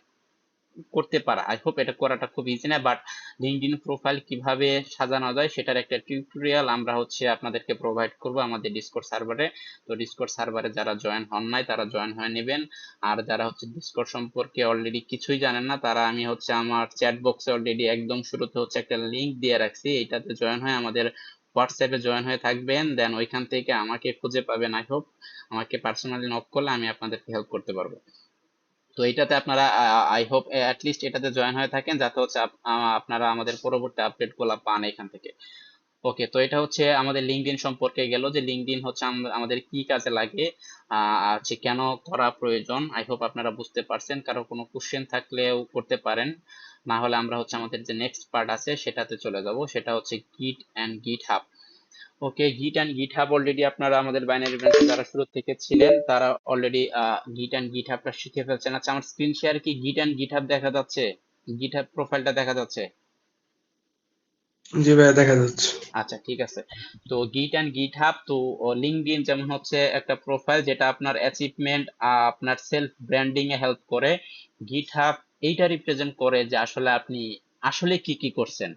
করতে পারা। আই হোপ এটা করাটা খুব ইজি না, বাট লিঙ্কডইন প্রোফাইল কিভাবে সাজানো যায় সেটার একটা টিউটোরিয়াল আমরা হচ্ছে আপনাদেরকে প্রোভাইড করব আমাদের ডিসকর্ড সার্ভারে। তো ডিসকর্ড সার্ভারে যারা জয়েন হন নাই তারা জয়েন হয়ে নেবেন। আর যারা হচ্ছে ডিসকর্ড সম্পর্কে অলরেডি কিছুই জানেন না, তারা আমি হচ্ছে আমার চ্যাট বক্সে অলরেডি একদম শুরুতে হচ্ছে একটা লিংক দিয়ে রাখছি, এইটাতে জয়েন হয়ে আমাদের হোয়াটসঅ্যাপে জয়েন হয়ে থাকবেন, দেন ওইখান থেকে আমাকে খুঁজে পাবেন। আই হোপ আমাকে পার্সোনালি নক করলে আমি আপনাদেরকে হেল্প করতে পারবো। তো এটাতে আপনারা আই হোপ লিস্ট এটাতে জয়েন হয়ে থাকেন, যাতে হচ্ছে আপনারা আমাদের পরবর্তী আপডেট গুলা পান এখান থেকে। ওকে, তো এটা হচ্ছে আমাদের লিঙ্কডইন সম্পর্কে গেল, যে লিঙ্কডইন হচ্ছে আমাদের কি কাজে লাগে, হচ্ছে কেন করা প্রয়োজন। আই হোপ আপনারা বুঝতে পারছেন। কারো কোনো কোশ্চেন থাকলেও করতে পারেন, না হলে আমরা হচ্ছে আমাদের যে নেক্সট পার্ট আছে সেটাতে চলে যাব, সেটা হচ্ছে গিট অ্যান্ড গিট হাব। ওকে, গিট অ্যান্ড গিটহাব অলরেডি আপনারা আমাদের বাইনারি ব্রাঞ্চে যারা শুরু থেকে ছিলেন তারা অলরেডি গিট অ্যান্ড গিটহাবটা শিখে ফেলছেন। আচ্ছা, আমার স্ক্রিন শেয়ার কি গিট অ্যান্ড গিটহাব দেখা যাচ্ছে? গিটহাব প্রোফাইলটা দেখা যাচ্ছে? জি ভাইয়া দেখা যাচ্ছে। আচ্ছা ঠিক আছে। তো গিট অ্যান্ড গিটহাব তো লিঙ্কডইন যেমন হচ্ছে একটা প্রোফাইল যেটা আপনার অ্যাচিভমেন্ট আপনার সেলফ ব্র্যান্ডিং এ হেল্প করে, গিটহাব এইটা রিপ্রেজেন্ট করে যে আসলে আপনি আসলে কি কি করছেন।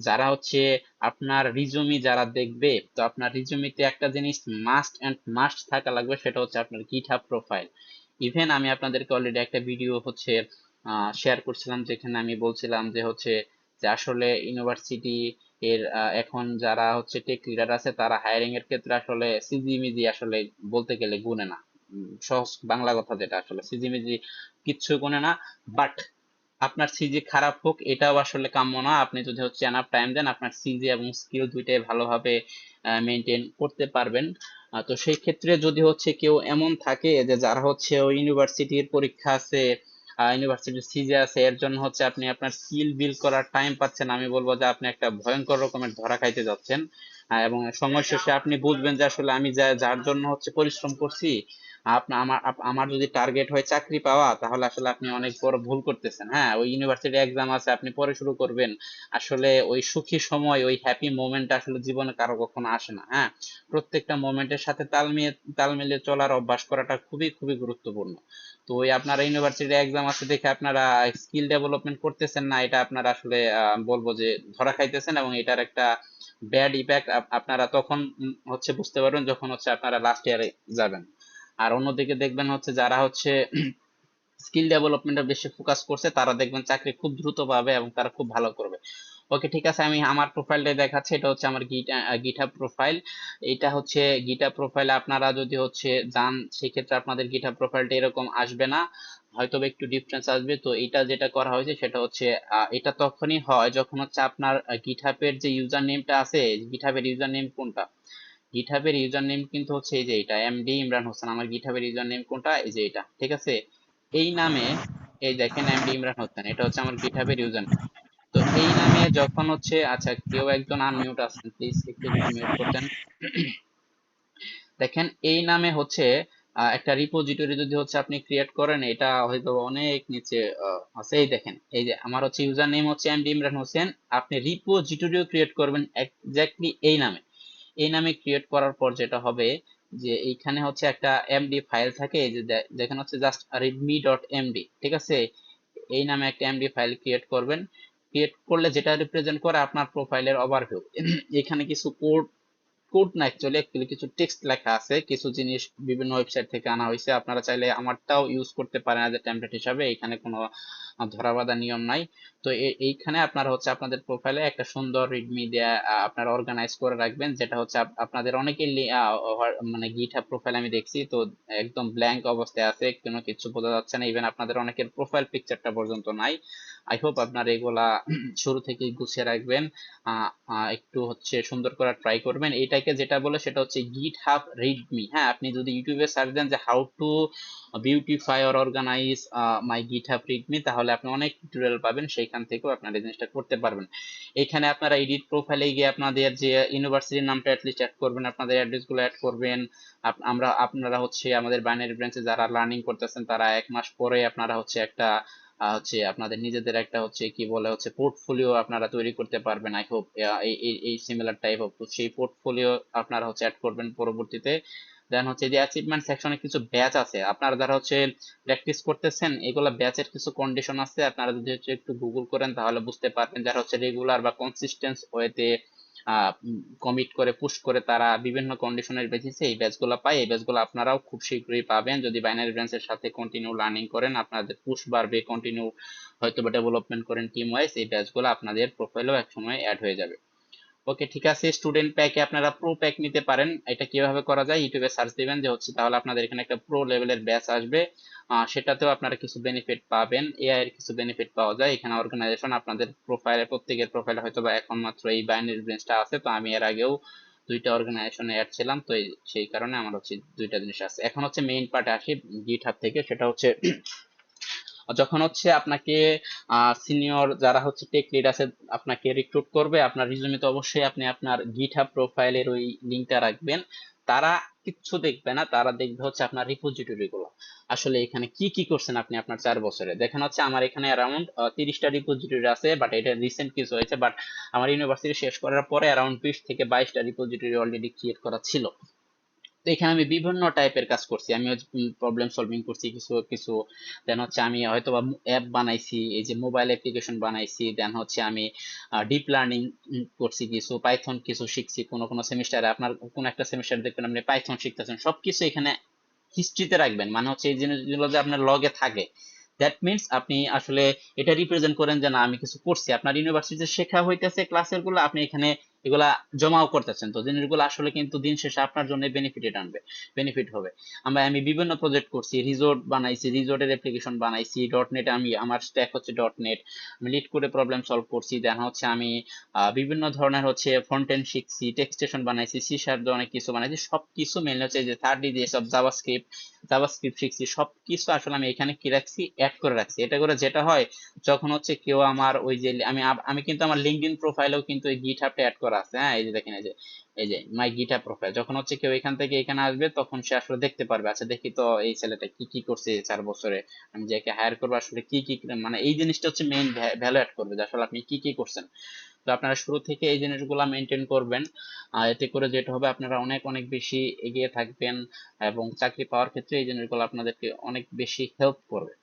যারা হচ্ছে আপনার রিজুমি যারা দেখবে, তো আপনার রিজুমিতে একটা জিনিস মাস্ট এন্ড মাস্ট থাকা লাগবে, সেটা হচ্ছে আপনার গিটহাব প্রোফাইল। ইভেন আমি আপনাদেরকে অলরেডি একটা ভিডিও হচ্ছে শেয়ার করছিলাম, যেখানে আমি বলছিলাম যে হচ্ছে যে আসলে ইউনিভার্সিটি এর এখন যারা হচ্ছে টেক লিডার আছে তারা হায়ারিং এর ক্ষেত্রে আসলে সিজিমিজি আসলে বলতে গেলে গুনে না। সহজ বাংলা কথা যেটা, আসলে সিজিমিজি কিচ্ছু গুনে না। বাট আপনার সিজি খারাপ হোক এটাও আসলে কাম্য না। আপনি যদি হচ্ছে এনাফ টাইম দেন, আপনার সিজি এবং স্কিল দুইটাই ভালোভাবে মেনটেন করতে পারবেন। তো সেই ক্ষেত্রে যদি হচ্ছে কেউ এমন থাকে যে যারা হচ্ছে ওই ইউনিভার্সিটির পরীক্ষা আছে, ইউনিভার্সিটির সিজি আছে, এর জন্য হচ্ছে আপনি আপনার স্কিল বিল্ড করার টাইম পাচ্ছেন, আমি বলবো যে আপনি একটা ভয়ঙ্কর রকমের ধরা খাইতে যাচ্ছেন। এবং সময় শেষে আপনি বুঝবেন যে আসলে আমি যার জন্য হচ্ছে পরিশ্রম করছি, আমার যদি টার্গেট হয় চাকরি পাওয়া, তাহলে আসলে আপনি অনেক বড় ভুল করতেছেন। হ্যাঁ, ওই ইউনিভার্সিটি এক্সাম আছে, আপনি পরে শুরু করবেন। আসলে ওই সুখী সময়, ওই হ্যাপি মোমেন্ট আসলে জীবনে কারো কখনো আসে না। হ্যাঁ, প্রত্যেকটা মোমেন্টের সাথে তাল মিলিয়ে চলার অভ্যাস করাটা খুবই খুবই গুরুত্বপূর্ণ। তো ওই আপনারা ইউনিভার্সিটি এক্সাম আছে দেখে আপনারা স্কিল ডেভেলপমেন্ট করতেছেন না, এটা আপনারা আসলে বলবো যে ধরা খাইতেছেন, এবং এটার একটা ব্যাড ইফেক্ট আপনারা তখন হচ্ছে বুঝতে পারবেন যখন হচ্ছে আপনারা লাস্ট ইয়ারে যাবেন। আর অন্যদিকে দেখবেন হচ্ছে যারা হচ্ছে স্কিল ডেভেলপমেন্টে বেশি ফোকাস করছে, তারা দেখবেন চাকরি খুব দ্রুত পাবে এবং তারা খুব ভালো করবে। ওকে, ঠিক আছে, আমি আমার প্রোফাইলটাই দেখাচ্ছি। এটা হচ্ছে আমার গিটহাব প্রোফাইল। এটা হচ্ছে গিটহাব প্রোফাইলে আপনারা যদি হচ্ছে যান, সেক্ষেত্রে আপনাদের গিটহাব প্রোফাইলটা এরকম আসবে না, হয়তো একটু ডিফারেন্স আসবে। তো এটা যেটা করা হয়েছে সেটা হচ্ছে এটা তখনই হয় যখন হচ্ছে আপনার গিটহাবের যে ইউজার নেমটা আছে, গিটহাবের ইউজার নেম কোনটা, গিটহাবের ইউজার নেম কিন্তু হচ্ছে এই যে এটা এমডি ইমরান হোসেন। আমার গিটহাবের ইউজার নেম কোনটা, এই যে এটা, ঠিক আছে। এই নামে, এই দেখেন এমডি ইমরান হোসেন, এটা হচ্ছে আমার গিটহাবের ইউজার নেম। তো এই নামে যখন হচ্ছে, আচ্ছা কেউ একজন আনমিউট আছেন, প্লিজ একটু যদি মিউট করতেন। দেখেন এই নামে হচ্ছে একটা রিপোজিটরি যদি হচ্ছে আপনি ক্রিয়েট করেন, এটা হয়তো অনেক নিচে আছে। এই দেখেন, এই যে আমার হচ্ছে ইউজার নেম হচ্ছে এমডি ইমরান হোসেন, আপনি রিপোজিটরিও ক্রিয়েট করবেন এক্স্যাক্টলি এই নামে। এই নামে ক্রিয়েট করার পর যেটা হবে যে এইখানে হচ্ছে একটা এমডি ফাইল থাকে, এই যে দেখেন হচ্ছে জাস্ট রিডমি ডট এমডি, ঠিক আছে। এই নামে একটা এমডি ফাইল ক্রিয়েট করবেন। ক্রিয়েট করলে যেটা রিপ্রেজেন্ট করে আপনার প্রোফাইলের ওভারভিউ। এখানে কিছু কোড, কোড না অ্যাকচুয়ালি কিছু টেক্সট লেখা আছে, কিছু জিনিস বিভিন্ন ওয়েবসাইট থেকে আনা হয়েছে, আপনারা চাইলে আমারটাও ইউজ করতে পারেন এজ এ টেমপ্লেট হিসাবে, এখানে কোনো ধরাবাঁধা নিয়ম নাই। তো এইখানে আপনারা হচ্ছে আপনাদের প্রোফাইলে একটা সুন্দর রিডমি দিয়ে আপনারা অর্গানাইজ করে রাখবেন, যেটা হচ্ছে আপনাদের অনেকের মানে গিটহাব প্রোফাইল আমি দেখছি তো একদম ব্ল্যাঙ্ক অবস্থায় আছে, কোনো কিছু বোঝা যাচ্ছে না, ইভেন আপনাদের অনেকের প্রোফাইল পিকচারটা পর্যন্ত নাই। আই হোপ আপনারা এগুলা শুরু থেকেই গুছিয়ে রাখবেন, একটু হচ্ছে সুন্দর করে ট্রাই করবেন। এটাকে যেটা বলে সেটা হচ্ছে গিটহাব রিডমি। হ্যাঁ, আপনি যদি ইউটিউবে সার্চ দেন যে how to beautify or organize my GitHub readme, তাহলে আপনি অনেক টিউটোরিয়াল পাবেন, সেইখান থেকেও আপনারা এই জিনিসটা করতে পারবেন। এখানে আপনারা এডিট প্রোফাইলে গিয়ে আপনাদের যে ইউনিভার্সিটির নামটা অ্যাটলিস্ট অ্যাড করবেন, আপনাদের অ্যাড্রেস গুলো অ্যাড করবেন। আপনারা হচ্ছে আমাদের বাইনারি ব্রাঞ্চে যারা লার্নিং করতেছেন, তারা 1 মাস পরে আপনারা হচ্ছে একটা হচ্ছে আপনাদের নিজেদের একটা হচ্ছে কি বলে হচ্ছে পোর্টফোলিও আপনারা তৈরি করতে পারবেন। আই হোপ এই সিমিলার টাইপ অফ, তো সেই পোর্টফোলিও আপনারা হচ্ছে অ্যাড করবেন পরবর্তীতে। দেন হচ্ছে যে অ্যাচিভমেন্ট সেকশনে কিছু ব্যাচ আছে, আপনারা যারা হচ্ছে প্র্যাকটিস করতেছেন, এগুলা ব্যাচের কিছু কন্ডিশন আছে, আপনারা যদি হচ্ছে একটু গুগল করেন তাহলে বুঝতে পারবেন। যারা হচ্ছে রেগুলার বা কনসিস্টেন্স ওয়েতে কমিট করে পুশ করে, তারা বিভিন্ন কন্ডিশনের বেসিসে এই ব্যাচগুলো পায়। এই ব্যাচগুলো আপনারাও খুব শীঘ্রই পাবেন যদি বাইনারি ব্রাঞ্চের সাথে কন্টিনিউ লার্নিং করেন, আপনাদের পুশ বাড়বে, কন্টিনিউ হয়তো বা ডেভেলপমেন্ট করেন টিম ওয়াইজ, এই ব্যাচগুলো আপনাদের প্রোফাইলেও একসময় অ্যাড হয়ে যাবে। ওকে, ঠিক আছে, স্টুডেন্ট প্যাকে আপনারা প্রো প্যাক নিতে পারেন। এটা কিভাবে করা যায়, ইউটিউবে সার্চ দিবেন যে হচ্ছে, তাহলে আপনাদের এখানে একটা প্রো লেভেলের ব্যাচ আসবে। সেটাতেও আপনারা কিছু বেনিফিট পাবেন, এআই এর কিছু বেনিফিট পাওয়া যায় এখানে। অর্গানাইজেশন আপনাদের প্রোফাইলে, প্রত্যেকের প্রোফাইলে হয়তো বা এখন মাত্র এই বাইনারি ব্রেঞ্চটা আছে, তো আমি এর আগেও 2টা অর্গানাইজেশনে অ্যাড ছিলাম, তো সেই কারণে আমার হচ্ছে 2টা জিনিস আছে। এখন হচ্ছে মেইন পার্টে আসি গিটহাব থেকে, সেটা হচ্ছে যখন হচ্ছে আপনাকে সিনিয়র যারা হচ্ছে টেক লিড আছে আপনাকে রিক্রুট করবে, আপনার রিজুমিতে অবশ্যই আপনি আপনার গিটহাব প্রোফাইলের ওই লিংকটা রাখবেন। তারা কিচ্ছু দেখবে না, তারা দেখবে হচ্ছে আপনার রিপোজিটরি গুলো, আসলে এখানে কি কি করছেন আপনি আপনার 4 বছরে। দেখেন হচ্ছে আমার এখানে অ্যারাউন্ড 30টা রিপোজিটরি আছে, বাট এটা রিসেন্ট কিছু হয়েছে, বাট আমার ইউনিভার্সিটি শেষ করার পরে অ্যারাউন্ড 20 থেকে 22টা রিপোজিটরি অলরেডি ক্রিয়েট করা ছিল। তো এখানে আমি বিভিন্ন টাইপের কাজ করছি, আমি প্রবলেম সলভিং করছি কিছু কিছু, দেন হচ্ছে আমি হয়তো বা অ্যাপ বানাইছি, এই যে মোবাইল অ্যাপ্লিকেশন বানাইছি, দেন হচ্ছে আমি ডিপ লার্নিং করছি, কিছু পাইথন কিছু শিখছি। কোনো কোনো সেমিস্টারে আপনার কোন একটা সেমিস্টার দেখবেন আপনি পাইথন শিখতেছেন, সবকিছু এখানে হিস্ট্রিতে রাখবেন, মানে হচ্ছে এই জিনিসগুলো যে আপনার লগে থাকে, দ্যাট মিনস আপনি আসলে এটা রিপ্রেজেন্ট করেন যে না আমি কিছু করছি, আপনার ইউনিভার্সিটিতে শেখা হইতেছে ক্লাসের গুলো, আপনি এখানে এগুলা জমাও করতেছেন, তো জিনিসগুলো আসলে কিন্তু দিন শেষে আপনার জন্য বেনিফিটেড আনবে, বেনিফিট হবে। আমি বিভিন্ন প্রজেক্ট করছি, রিসোর্ট বানাইছি, রিসোর্টের অ্যাপ্লিকেশন বানাইছি, ডট নেট, আমি আমার স্ট্যাক হচ্ছে ডট নেট, আমি লিড করে প্রবলেম সলভ করছি। দেন হচ্ছে আমি বিভিন্ন ধরনের হচ্ছে ফ্রন্ট এন্ড শিখছি, টেক্সটেশন বানাইছি, সি শার্প দিয়ে অনেক কিছু বানাইছি, সবকিছু মেনলি হচ্ছে যে থার্ডলি দিয়ে সব জাভাস্ক্রিপ্ট শিখছি, সবকিছু আসলে আমি এখানে কি রাখছি, অ্যাড করে রাখছি। এটা করে যেটা হয়, যখন হচ্ছে কেউ আমার ওই যে আমি কিন্তু আমার লিঙ্কডইন প্রোফাইলেও কিন্তু এই গিটহাবটা অ্যাড করা করা আছে। হ্যাঁ, এই যে দেখেন, এই যে মাই গিটহাব প্রোফাইল, যখন হচ্ছে কেউ এখান থেকে এখানে আসবে তখন সে আসলে দেখতে পারবে, আচ্ছা দেখি তো এই ছেলেটা কি কি করছে এই 4 বছরে, আমি যাকে হায়ার করবো আসলে কি কি, মানে এই জিনিসটা হচ্ছে মেইন ভ্যালু অ্যাড করবে যে আসলে আপনি কি কি করছেন। তো আপনারা শুরু থেকে এই জিনিসগুলো মেনটেন করবেন, এতে করে যেটা হবে আপনারা অনেক অনেক বেশি এগিয়ে থাকবেন এবং চাকরি পাওয়ার ক্ষেত্রে এই জিনিসগুলো আপনাদেরকে অনেক বেশি হেল্প করবে।